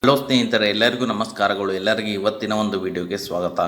Hello ಸ್ನೇಹಿತರೆ, ಎಲ್ಲರಿಗೂ ನಮಸ್ಕಾರಗಳು. ಎಲ್ಲರಿಗೂ ಇವತ್ತಿನ ಒಂದು ವಿಡಿಯೋಗೆ ಸ್ವಾಗತ.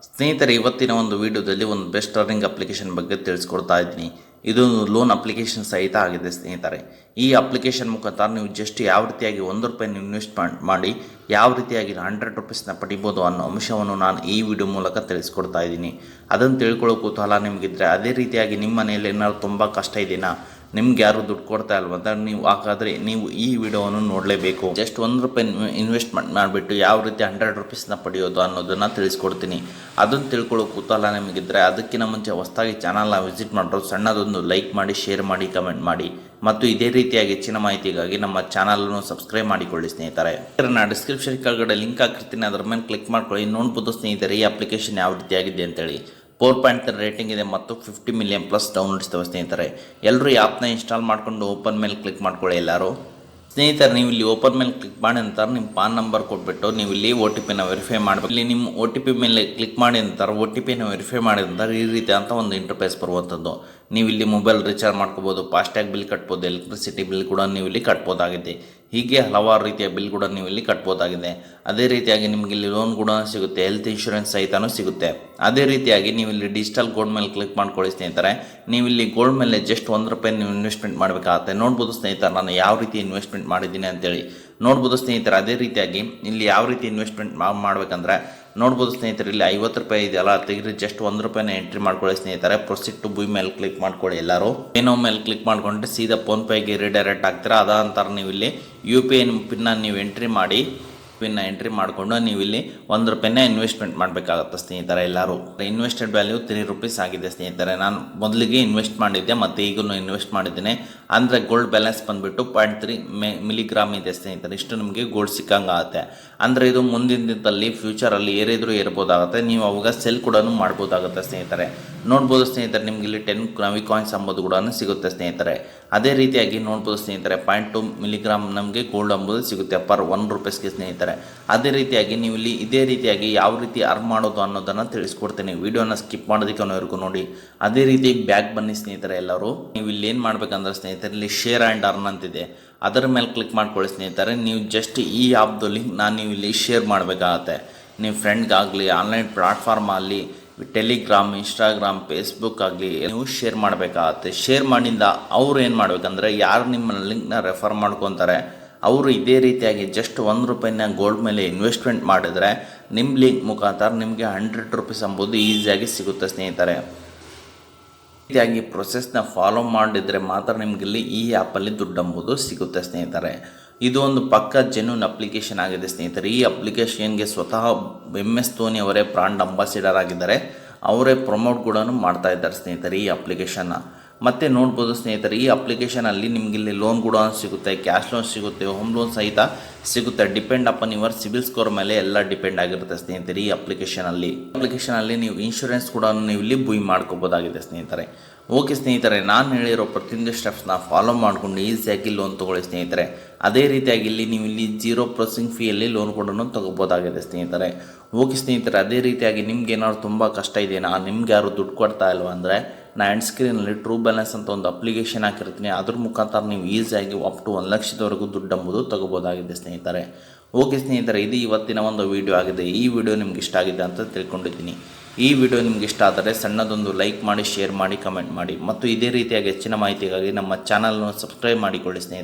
ಸ್ನೇಹಿತರೆ, ಇವತ್ತಿನ ಒಂದು ವಿಡಿಯೋದಲ್ಲಿ ಒಂದು ಬೆಸ್ಟ್ ಅರ್ನಿಂಗ್ ಅಪ್ಲಿಕೇಶನ್ ಬಗ್ಗೆ ತಿಳಿಸ್ಕೊಡ್ತಾ ಇದ್ದೀನಿ. ಇದು ಲೋನ್ ಅಪ್ಲಿಕೇಶನ್ ಸಹಿತ ಆಗಿದೆ ಸ್ನೇಹಿತರೆ. ಈ ಅಪ್ಲಿಕೇಶನ್ ಮುಖಾಂತರ ನೀವು ಜಸ್ಟ್ ಯಾವ ರೀತಿಯಾಗಿ ₹1 ಇನ್ವೆಸ್ಟ್ಮೆಂಟ್ ಮಾಡಿ ಯಾವ ರೀತಿಯಾಗಿ ₹100 ಪಡಿಬೋದು ಅನ್ನೋ ಅಂಶವನ್ನು ನಾನು ಈ ವಿಡಿಯೋ ಮೂಲಕ ತಿಳಿಸ್ಕೊಡ್ತಾ ಇದ್ದೀನಿ. ಅದನ್ನು ತಿಳ್ಕೊಳ್ಳೋ ಕುತೂಹಲ ನಿಮಗಿದ್ರೆ, ಅದೇ ರೀತಿಯಾಗಿ ನಿಮ್ಮ ಮನೆಯಲ್ಲಿ ಏನಾದ್ರು ತುಂಬ ಕಷ್ಟ ಇದೆಯಾ, ನಿಮ್ಗೆ ಯಾರು ದುಡ್ಡು ಕೊಡ್ತಾ ಇಲ್ವಂತ ನೀವು ಹಾಗಾದರೆ ನೀವು ಈ ವಿಡಿಯೋವನ್ನು ನೋಡಲೇಬೇಕು. ಜಸ್ಟ್ ₹1 ಇನ್ವೆಸ್ಟ್ಮೆಂಟ್ ಮಾಡಿಬಿಟ್ಟು ಯಾವ ರೀತಿ ₹100 ಪಡೆಯೋದು ಅನ್ನೋದನ್ನು ತಿಳಿಸ್ಕೊಡ್ತೀನಿ. ಅದನ್ನು ತಿಳ್ಕೊಳ್ಳೋ ಕುತೂಹಲ ನಿಮಗಿದ್ರೆ, ಅದಕ್ಕಿಂತ ಮುಂಚೆ ಹೊಸದಾಗಿ ಚಾನಲ್ನ ವಿಸಿಟ್ ಮಾಡೋರು ಸಣ್ಣದೊಂದು ಲೈಕ್ ಮಾಡಿ, ಶೇರ್ ಮಾಡಿ, ಕಮೆಂಟ್ ಮಾಡಿ ಮತ್ತು ಇದೇ ರೀತಿಯಾಗಿ ಹೆಚ್ಚಿನ ಮಾಹಿತಿಗಾಗಿ ನಮ್ಮ ಚಾನಲನ್ನು ಸಬ್ಸ್ಕ್ರೈಬ್ ಮಾಡಿಕೊಳ್ಳಿ ಸ್ನೇಹಿತರೆ. ನಾನು ಡಿಸ್ಕ್ರಿಪ್ಷನ್ ಕೆಳಗಡೆ ಲಿಂಕ್ ಹಾಕಿರ್ತೀನಿ, ಅದರ ಮೇಲೆ ಕ್ಲಿಕ್ ಮಾಡ್ಕೊಳ್ಳಿ. ನೋಡ್ಬೋದು ಸ್ನೇಹಿತರೆ, ಈ ಅಪ್ಲಿಕೇಶನ್ ಯಾವ ರೀತಿಯಾಗಿದೆ ಅಂತೇಳಿ. 4.3 ರೇಟಿಂಗ್ ಇದೆ ಮತ್ತು 50 ಮಿಲಿಯನ್ ಪ್ಲಸ್ ಡೌನ್ಲೋಡ್ಸ್ ಇದ್ದಾವೆ ಸ್ನೇಹಿತರೆ. ಎಲ್ಲರೂ ಈ ಆ್ಯಪ್ನ ಇನ್ಸ್ಟಾಲ್ ಮಾಡಿಕೊಂಡು ಓಪನ್ ಮೇಲೆ ಕ್ಲಿಕ್ ಮಾಡ್ಕೊಳ್ಳಿ ಎಲ್ಲರೂ. ಸ್ನೇಹಿತರೆ, ನೀವು ಇಲ್ಲಿ ಓಪನ್ ಮೇಲೆ ಕ್ಲಿಕ್ ಮಾಡಿ ನಂತರ ನಿಮ್ಮ ಪಾನ್ ನಂಬರ್ ಕೊಟ್ಬಿಟ್ಟು ನೀವು ಇಲ್ಲಿ OTP ವೆರಿಫೈ ಮಾಡಬೇಕು. ಇಲ್ಲಿ ನಿಮ್ಮ OTP ಮೇಲೆ ಕ್ಲಿಕ್ ಮಾಡಿ ನಂತರ OTP ವೆರಿಫೈ ಮಾಡಿದ ನಂತರ ಈ ರೀತಿ ಅಂತ ಒಂದು ಇಂಟರ್ಫೇಸ್ ಬರುವಂಥದ್ದು. ನೀವು ಇಲ್ಲಿ ಮೊಬೈಲ್ ರೀಚಾರ್ಜ್ ಮಾಡ್ಕೋಬೋದು, ಫಾಸ್ಟ್ಯಾಗ್ ಬಿಲ್ ಕಟ್ಬೋದು, ಎಲೆಕ್ಟ್ರಿಸಿಟಿ ಬಿಲ್ ಕೂಡ ನೀವು ಇಲ್ಲಿ ಕಟ್ಬೋದಾಗಿದೆ. ಹೀಗೆ ಹಲವಾರು ರೀತಿಯ ಬಿಲ್ ಕೂಡ ನೀವು ಇಲ್ಲಿ ಕಟ್ಬೋದಾಗಿದೆ. ಅದೇ ರೀತಿಯಾಗಿ ನಿಮಗೆ ಇಲ್ಲಿ ಲೋನ್ ಕೂಡ ಸಿಗುತ್ತೆ, ಹೆಲ್ತ್ ಇನ್ಶೂರೆನ್ಸ್ ಸಹಿತನೂ ಸಿಗುತ್ತೆ. ಅದೇ ರೀತಿಯಾಗಿ ನೀವು ಇಲ್ಲಿ ಡಿಜಿಟಲ್ ಗೋಲ್ಡ್ ಮೇಲೆ ಕ್ಲಿಕ್ ಮಾಡ್ಕೊಳ್ಳಿ ಸ್ನೇಹಿತರೆ. ನೀವು ಇಲ್ಲಿ ಗೋಲ್ಡ್ ಮೇಲೆ ಜಸ್ಟ್ ₹1 ನೀವು ಇನ್ವೆಸ್ಟ್ಮೆಂಟ್ ಮಾಡಬೇಕಾಗುತ್ತೆ. ನೋಡ್ಬೋದು ಸ್ನೇಹಿತರೆ, ನಾನು ಯಾವ ರೀತಿ ಇನ್ವೆಸ್ಟ್ಮೆಂಟ್ ಮಾಡಿದ್ದೀನಿ ಅಂತೇಳಿ ನೋಡ್ಬೋದು ಸ್ನೇಹಿತರೆ. ಅದೇ ರೀತಿಯಾಗಿ ಇಲ್ಲಿ ಯಾವ ರೀತಿ ಇನ್ವೆಸ್ಟ್ಮೆಂಟ್ ಮಾಡಬೇಕಂದ್ರೆ ನೋಡ್ಬೋದು ಸ್ನೇಹಿತರೆ, ಇಲ್ಲಿ ₹50 ಇದೆಯಲ್ಲ, ತೆಗೆದು ಜಸ್ಟ್ ₹1 ಎಂಟ್ರಿ ಮಾಡ್ಕೊಳ್ಳಿ ಸ್ನೇಹಿತರೆ. ಪ್ರೊಸೀಡ್ ಟು ಬುಯ್ ಮೇಲೆ ಕ್ಲಿಕ್ ಮಾಡ್ಕೊಳ್ಳಿ ಎಲ್ಲರೂ. ಏನೋ ಮೇಲೆ ಕ್ಲಿಕ್ ಮಾಡ್ಕೊಂಡ್ರೆ ಸೀದಾ ಫೋನ್ಪೇಗೆ ರಿಡೈರೆಕ್ಟ್ ಆಗ್ತೀರಾ. ಅದಂತರ ನೀವು ಇಲ್ಲಿ UPI ಪಿನ್ನ ನೀವು ಎಂಟ್ರಿ ಮಾಡಿ, ಎಂಟ್ರಿ ಮಾಡಿಕೊಂಡು ನೀವು ಇಲ್ಲಿ ₹1 ಇನ್ವೆಸ್ಟ್ಮೆಂಟ್ ಮಾಡಬೇಕಾಗುತ್ತೆ ಸ್ನೇಹಿತರೆ. ಎಲ್ಲರೂ ಇನ್ವೆಸ್ಟೆಡ್ ವ್ಯಾಲ್ಯೂ ₹3 ಆಗಿದೆ ಸ್ನೇಹಿತರೆ. ನಾನು ಮೊದಲಿಗೆ ಇನ್ವೆಸ್ಟ್ ಮಾಡಿದ್ದೆ ಮತ್ತು ಈಗೂ ಇನ್ವೆಸ್ಟ್ ಮಾಡಿದ್ದೀನಿ. ಅಂದರೆ ಗೋಲ್ಡ್ ಬ್ಯಾಲೆನ್ಸ್ ಬಂದುಬಿಟ್ಟು 0.3 ಮಿಲಿಗ್ರಾಮ್ ಇದೆ ಸ್ನೇಹಿತರೆ. ಇಷ್ಟು ನಿಮಗೆ ಗೋಲ್ಡ್ ಸಿಕ್ಕಂಗಾಗುತ್ತೆ. ಅಂದರೆ ಇದು ಮುಂದಿನ ದಿನದಲ್ಲಿ ಫ್ಯೂಚರಲ್ಲಿ ಏರಿದ್ರೂ ಏರ್ಬೋದಾಗುತ್ತೆ. ನೀವು ಅವಾಗ ಸೆಲ್ ಕೂಡ ಮಾಡ್ಬೋದಾಗುತ್ತೆ ಸ್ನೇಹಿತರೆ. ನೋಡ್ಬೋದು ಸ್ನೇಹಿತರೆ, ನಿಮ್ಗೆ ಇಲ್ಲಿ 10 ನವಿ ಕಾಯಿನ್ಸ್ ಅಂಬೋದು ಕೂಡ ಸಿಗುತ್ತೆ ಸ್ನೇಹಿತರೆ. ಅದೇ ರೀತಿಯಾಗಿ ನೋಡ್ಬೋದು ಸ್ನೇಹಿತರೆ, 0.2 ಮಿಲಿಗ್ರಾಮ್ ನಮಗೆ ಗೋಲ್ಡ್ ಅಂಬೋದು ಸಿಗುತ್ತೆ ಪರ್ ₹1 ಸ್ನೇಹಿತರೆ. ಅದೇ ರೀತಿಯಾಗಿ ನೀವು ಇಲ್ಲಿ ಇದೇ ರೀತಿಯಾಗಿ ಯಾವ ರೀತಿ ಅರ್ನ್ ಮಾಡೋದು ಅನ್ನೋದನ್ನು ತಿಳಿಸ್ಕೊಡ್ತೀನಿ. ವಿಡಿಯೋನ ಸ್ಕಿಪ್ ಮಾಡೋದಕ್ಕೆ ಅನ್ನೋವರೆಗೂ ನೋಡಿ. ಅದೇ ರೀತಿ ಬ್ಯಾಕ್ ಬನ್ನಿ ಸ್ನೇಹಿತರೆ ಎಲ್ಲರೂ. ನೀವು ಇಲ್ಲಿ ಏನು ಮಾಡ್ಬೇಕಂದ್ರೆ ಸ್ನೇಹಿತರೆ, ಇಲ್ಲಿ ಶೇರ್ ಆ್ಯಂಡ್ ಅರ್ನ್ ಅಂತಿದೆ, ಅದರ ಮೇಲೆ ಕ್ಲಿಕ್ ಮಾಡ್ಕೊಳ್ಳಿ ಸ್ನೇಹಿತರೆ. ನೀವು ಜಸ್ಟ್ ಈ ಆ್ಯಪ್ದು ಲಿಂಕ್ ನೀವು ಇಲ್ಲಿ ಶೇರ್ ಮಾಡಬೇಕಾಗತ್ತೆ. ನೀವು ಫ್ರೆಂಡ್ಗಾಗಲಿ, ಆನ್ಲೈನ್ ಪ್ಲಾಟ್ಫಾರ್ಮ್ ಆಗಲಿ, ಟೆಲಿಗ್ರಾಮ್, ಇನ್ಸ್ಟಾಗ್ರಾಮ್, ಫೇಸ್ಬುಕ್ ಆಗಲಿ ನೀವು ಶೇರ್ ಮಾಡಬೇಕಾಗತ್ತೆ. ಶೇರ್ ಮಾಡಿಂದ ಅವ್ರು ಏನು ಮಾಡಬೇಕಂದ್ರೆ, ಯಾರು ನಿಮ್ಮ ಲಿಂಕ್ನ ರೆಫರ್ ಮಾಡ್ಕೊತಾರೆ ಅವರು ಇದೇ ರೀತಿಯಾಗಿ ಜಸ್ಟ್ ₹1 ಗೋಲ್ಡ್ ಮೇಲೆ ಇನ್ವೆಸ್ಟ್ಮೆಂಟ್ ಮಾಡಿದರೆ ನಿಮ್ಮ ಲಿಂಕ್ ಮುಖಾಂತರ ನಿಮಗೆ ₹100 ಅಂಬೋದು ಈಸಿಯಾಗಿ ಸಿಗುತ್ತೆ ಸ್ನೇಹಿತರೆ. ರೀತಿಯಾಗಿ ಪ್ರೊಸೆಸ್ನ ಫಾಲೋ ಮಾಡಿದರೆ ಮಾತ್ರ ನಿಮಗಿಲ್ಲಿ ಈ ಆ್ಯಪಲ್ಲಿ ದುಡ್ಡು ಅಂಬೋದು ಸಿಗುತ್ತೆ ಸ್ನೇಹಿತರೆ. ಇದು ಒಂದು ಪಕ್ಕಾ ಜೆನ್ಯೂನ್ ಅಪ್ಲಿಕೇಶನ್ ಆಗಿದೆ ಸ್ನೇಹಿತರೆ. ಈ ಅಪ್ಲಿಕೇಶನ್ಗೆ ಸ್ವತಃ MS ಧೋನಿ ಅವರೇ ಬ್ರಾಂಡ್ ಅಂಬಾಸಿಡರ್ ಆಗಿದ್ದಾರೆ. ಅವರೇ ಪ್ರಮೋಟ್ ಕೂಡ ಮಾಡ್ತಾ ಇದ್ದಾರೆ ಸ್ನೇಹಿತರೆ ಈ ಅಪ್ಲಿಕೇಶನ್ನ. ಮತ್ತು ನೋಡ್ಬೋದು ಸ್ನೇಹಿತರೆ, ಈ ಅಪ್ಲಿಕೇಶನಲ್ಲಿ ನಿಮಗಿಲ್ಲಿ ಲೋನ್ ಕೂಡ ಸಿಗುತ್ತೆ, ಕ್ಯಾಶ್ ಲೋನ್ ಸಿಗುತ್ತೆ, ಹೋಮ್ ಲೋನ್ ಸಹಿತ ಸಿಗುತ್ತೆ. Depend upon your CIBIL score ಮೇಲೆ ಎಲ್ಲ ಡಿಪೆಂಡ್ ಆಗಿರುತ್ತೆ ಸ್ನೇಹಿತರೆ. ಈ ಅಪ್ಲಿಕೇಶನಲ್ಲಿ ನೀವು ಇನ್ಶೂರೆನ್ಸ್ ಕೂಡ ನೀವು ಇಲ್ಲಿ ಬುಯ್ ಮಾಡ್ಕೋಬೋದಾಗಿದೆ ಸ್ನೇಹಿತರೆ. ಓಕೆ ಸ್ನೇಹಿತರೆ, ನಾನು ಹೇಳಿರೋ ಪ್ರತಿಯೊಂದು ಸ್ಟೆಪ್ಸ್ನ ಫಾಲೋ ಮಾಡಿಕೊಂಡು ಈಸಿಯಾಗಿ ಲೋನ್ ತೊಗೊಳ್ಳಿ ಸ್ನೇಹಿತರೆ. ಅದೇ ರೀತಿಯಾಗಿ ಇಲ್ಲಿ ನೀವು ಇಲ್ಲಿ 0 ಪ್ರೊಸೆಸಿಂಗ್ ಫೀಯಲ್ಲಿ ಲೋನ್ ಕೂಡ ತೊಗೋಬೋದಾಗಿದೆ ಸ್ನೇಹಿತರೆ. ಓಕೆ ಸ್ನೇಹಿತರೆ, ಅದೇ ರೀತಿಯಾಗಿ ನಿಮ್ಗೆ ಏನಾದ್ರು ತುಂಬ ಕಷ್ಟ ಇದೆಯಾ, ನಿಮ್ಗೆ ಯಾರು ದುಡ್ಡು ಕೊಡ್ತಾ ಇಲ್ವ ಅಂದರೆ ನಾನು ಎಂಡ್ ಸ್ಕ್ರೀನಲ್ಲಿ ಟ್ರೂ ಬ್ಯಾಲೆನ್ಸ್ ಅಂತ ಒಂದು ಅಪ್ಲಿಕೇಶನ್ ಹಾಕಿರ್ತೀನಿ. ಅದ್ರ ಮುಖಾಂತರ ನೀವು ಈಸಿಯಾಗಿ ಅಪ್ ಟು 1 ಲಕ್ಷದವರೆಗೂ ದುಡ್ಡು ಅಂಬುದು ತೊಗೋಬೋದಾಗಿದೆ ಸ್ನೇಹಿತರೆ. ಓಕೆ ಸ್ನೇಹಿತರೆ, ಇದು ಇವತ್ತಿನ ಒಂದು ವಿಡಿಯೋ ಆಗಿದೆ. ಈ ವಿಡಿಯೋ ನಿಮ್ಗೆ ಇಷ್ಟ ಆಗಿದೆ ಅಂತ ತಿಳ್ಕೊಂಡಿದ್ದೀನಿ. ಈ ವಿಡಿಯೋ ನಿಮ್ಗೆ ಇಷ್ಟ ಆದರೆ ಸಣ್ಣದೊಂದು ಲೈಕ್ ಮಾಡಿ, ಶೇರ್ ಮಾಡಿ, ಕಮೆಂಟ್ ಮಾಡಿ ಮತ್ತು ಇದೇ ರೀತಿಯಾಗಿ ಹೆಚ್ಚಿನ ಮಾಹಿತಿಗಾಗಿ ನಮ್ಮ ಚಾನಲ್ನ ಸಬ್ಸ್ಕ್ರೈಬ್ ಮಾಡಿಕೊಳ್ಳಿ ಸ್ನೇಹಿತರೆ.